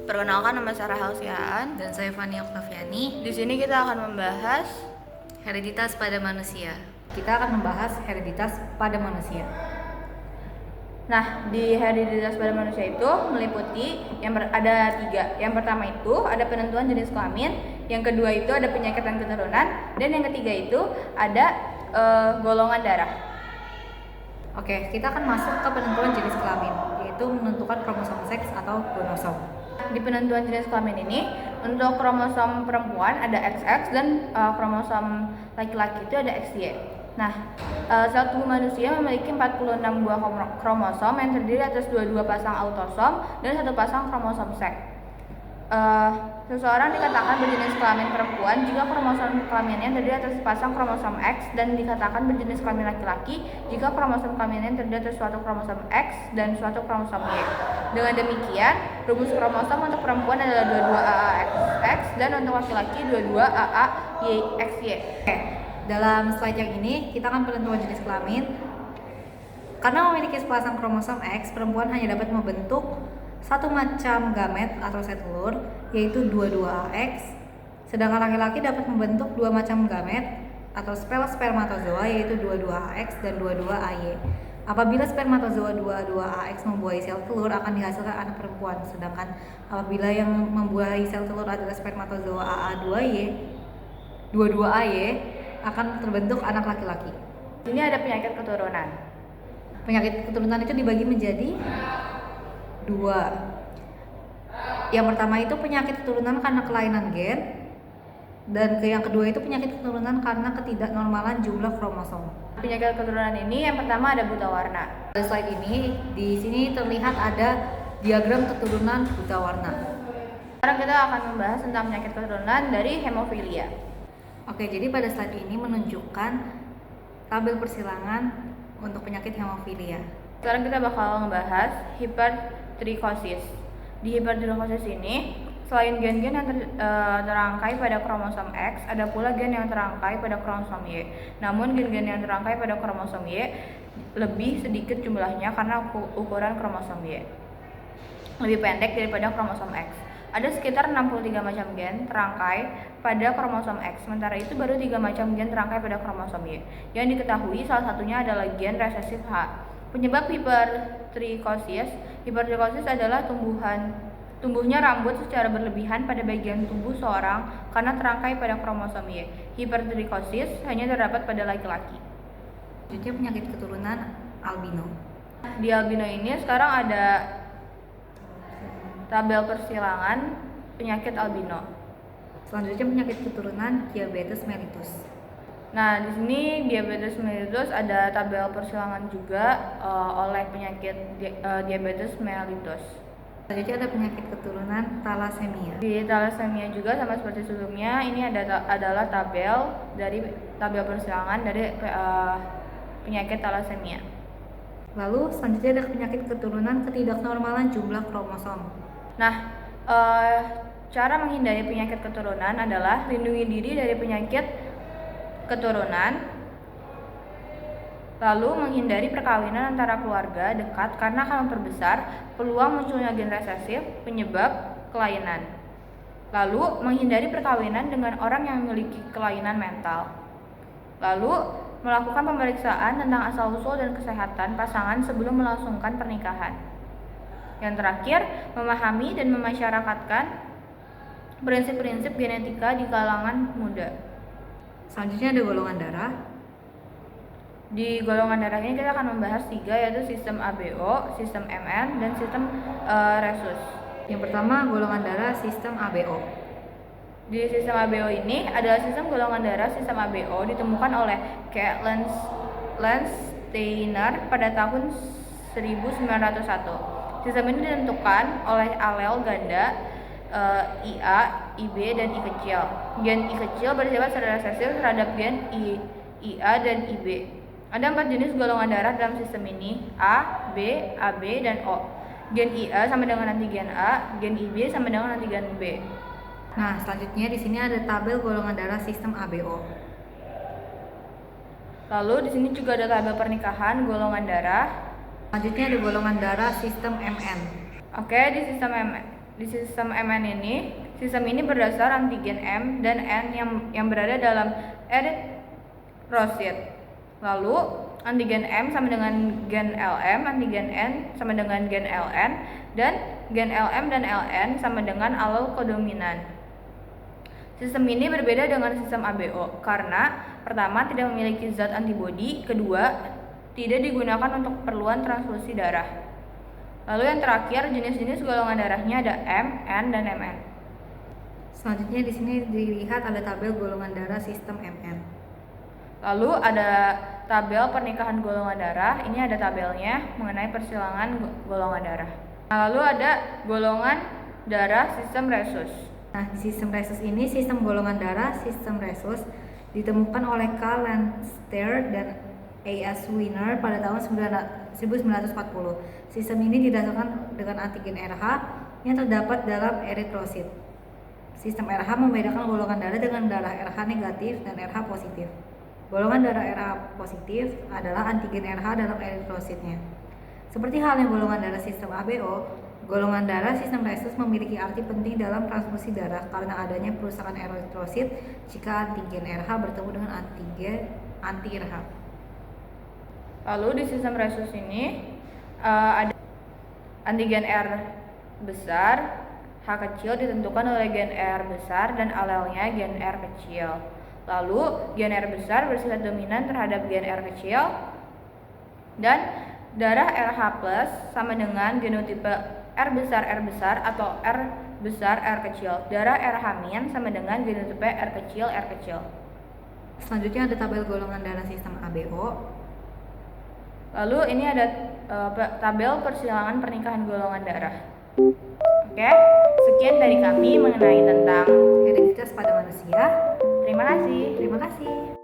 Perkenalkan, nama saya Rahel Siaan. Dan saya Fania Oktaviani. Di sini kita akan membahas hereditas pada manusia. Kita akan membahas hereditas pada manusia. Nah, di hereditas pada manusia itu meliputi ada 3. Yang pertama itu ada penentuan jenis kelamin, yang kedua itu ada penyakit dan keturunan, dan yang ketiga itu ada golongan darah. Oke, kita akan masuk ke penentuan jenis kelamin, yaitu menentukan kromosom seks atau gonosom. Di penentuan jenis kelamin ini, untuk kromosom perempuan ada XX dan kromosom laki-laki itu ada XY. Nah, sel tubuh manusia memiliki 46 buah kromosom yang terdiri atas 22 pasang autosom dan 1 pasang kromosom seks. Seseorang dikatakan berjenis kelamin perempuan jika kromosom kelaminnya terdiri atas sepasang kromosom X, dan dikatakan berjenis kelamin laki-laki jika kromosom kelaminnya terdiri atas suatu kromosom X dan suatu kromosom Y. Dengan demikian, rumus kromosom untuk perempuan adalah 22AA XX dan untuk laki-laki 22AA-XY. Oke, dalam slide yang ini kita akan penentuan jenis kelamin. Karena memiliki sepasang kromosom X, perempuan hanya dapat membentuk satu macam gamet atau sel telur, yaitu 22AX, sedangkan laki-laki dapat membentuk 2 macam gamet atau spermatozoa, yaitu 22AX dan 22AY. Apabila spermatozoa 22AX membuahi sel telur, akan dihasilkan anak perempuan, sedangkan apabila yang membuahi sel telur adalah spermatozoa AA2Y, 22AY, akan terbentuk anak laki-laki. Ini ada penyakit keturunan. Penyakit keturunan itu dibagi menjadi 2. Yang pertama itu penyakit keturunan karena kelainan gen, dan yang kedua itu penyakit keturunan karena ketidaknormalan jumlah kromosom. Penyakit keturunan ini yang pertama ada buta warna. Pada slide ini, di sini terlihat ada diagram keturunan buta warna. Sekarang kita akan membahas tentang penyakit keturunan dari hemofilia. Oke, jadi pada slide ini menunjukkan tabel persilangan untuk penyakit hemofilia. Sekarang kita bakal membahas hipertrikosis. Di hipertrikosis ini, selain gen-gen yang terangkai pada kromosom X, ada pula gen yang terangkai pada kromosom Y. Namun gen-gen yang terangkai pada kromosom Y lebih sedikit jumlahnya karena ukuran kromosom Y lebih pendek daripada kromosom X. Ada sekitar 63 macam gen terangkai pada kromosom X, sementara itu baru 3 macam gen terangkai pada kromosom Y. Yang diketahui salah satunya adalah gen resesif H. Penyebab hipertrikosis adalah tumbuhnya rambut secara berlebihan pada bagian tubuh seorang karena terangkai pada kromosom Y. Hipertrikosis hanya terdapat pada laki-laki. Selanjutnya penyakit keturunan albino. Di albino ini sekarang ada tabel persilangan penyakit albino. Selanjutnya penyakit keturunan diabetes mellitus. Nah, di sini diabetes mellitus ada tabel persilangan juga oleh penyakit diabetes mellitus. Selanjutnya ada penyakit keturunan thalassemia. Di thalassemia juga sama seperti sebelumnya, ini adalah tabel persilangan dari penyakit thalassemia. Lalu selanjutnya ada penyakit keturunan ketidaknormalan jumlah kromosom. Nah, cara menghindari penyakit keturunan adalah lindungi diri dari penyakit keturunan, lalu menghindari perkawinan antara keluarga dekat karena akan memperbesar peluang munculnya gen resesif penyebab kelainan. Lalu menghindari perkawinan dengan orang yang memiliki kelainan mental. Lalu melakukan pemeriksaan tentang asal-usul dan kesehatan pasangan sebelum melangsungkan pernikahan. Yang terakhir, memahami dan memasyarakatkan prinsip-prinsip genetika di kalangan muda. Selanjutnya ada golongan darah. Di golongan darah ini kita akan membahas 3, yaitu sistem ABO, sistem MN, dan sistem Rhesus. Yang pertama golongan darah sistem ABO. Di sistem ABO ini adalah sistem golongan darah sistem ABO ditemukan oleh K. Landsteiner pada tahun 1901. Sistem ini ditentukan oleh alel ganda IA, IB, dan I kecil. Gen I kecil bersifat secara resesif terhadap gen IA dan IB. Ada 4 jenis golongan darah dalam sistem ini: A, B, AB, dan O. Gen IA sama dengan antigen A, gen IB sama dengan antigen B. Nah, selanjutnya di sini ada tabel golongan darah sistem ABO. Lalu di sini juga ada tabel pernikahan golongan darah. Selanjutnya ada golongan darah sistem MN. Oke, di sistem di sistem MN ini, sistem ini berdasar antigen M dan N yang berada dalam eritrosit. Lalu antigen M sama dengan gen LM, antigen N sama dengan gen LN, dan gen LM dan LN sama dengan alel kodominan. Sistem ini berbeda dengan sistem ABO karena pertama tidak memiliki zat antibodi, kedua tidak digunakan untuk keperluan transfusi darah. Lalu yang terakhir, jenis-jenis golongan darahnya ada M, N, dan MN. Selanjutnya di sini dilihat ada tabel golongan darah sistem MN. Lalu ada tabel pernikahan golongan darah. Ini ada tabelnya mengenai persilangan golongan darah. Nah, lalu ada golongan darah sistem Rhesus. Nah, di sistem Rhesus ini, sistem golongan darah sistem Rhesus ditemukan oleh Karl Landster dan A.S. Wiener pada tahun 1940. Sistem ini didasarkan dengan antigen RH yang terdapat dalam eritrosit. Sistem RH membedakan golongan darah dengan darah RH negatif dan RH positif. Golongan darah RH positif adalah antigen RH dalam eritrositnya. Seperti halnya golongan darah sistem ABO, golongan darah sistem Rhesus memiliki arti penting dalam transfusi darah karena adanya perusakan eritrosit jika antigen RH bertemu dengan antigen anti-RH. Lalu di sistem Rhesus ini ada antigen R besar, H kecil ditentukan oleh gen R besar dan alelnya gen R kecil. Lalu gen R besar bersifat dominan terhadap gen R kecil dan darah RH plus sama dengan genotipe R besar atau R besar R kecil. Darah RH min sama dengan genotipe R kecil. Selanjutnya ada tabel golongan darah sistem ABO. Lalu ini ada tabel persilangan pernikahan golongan darah. Oke, sekian dari kami mengenai tentang Hereditas pada manusia. Terima kasih. Terima kasih.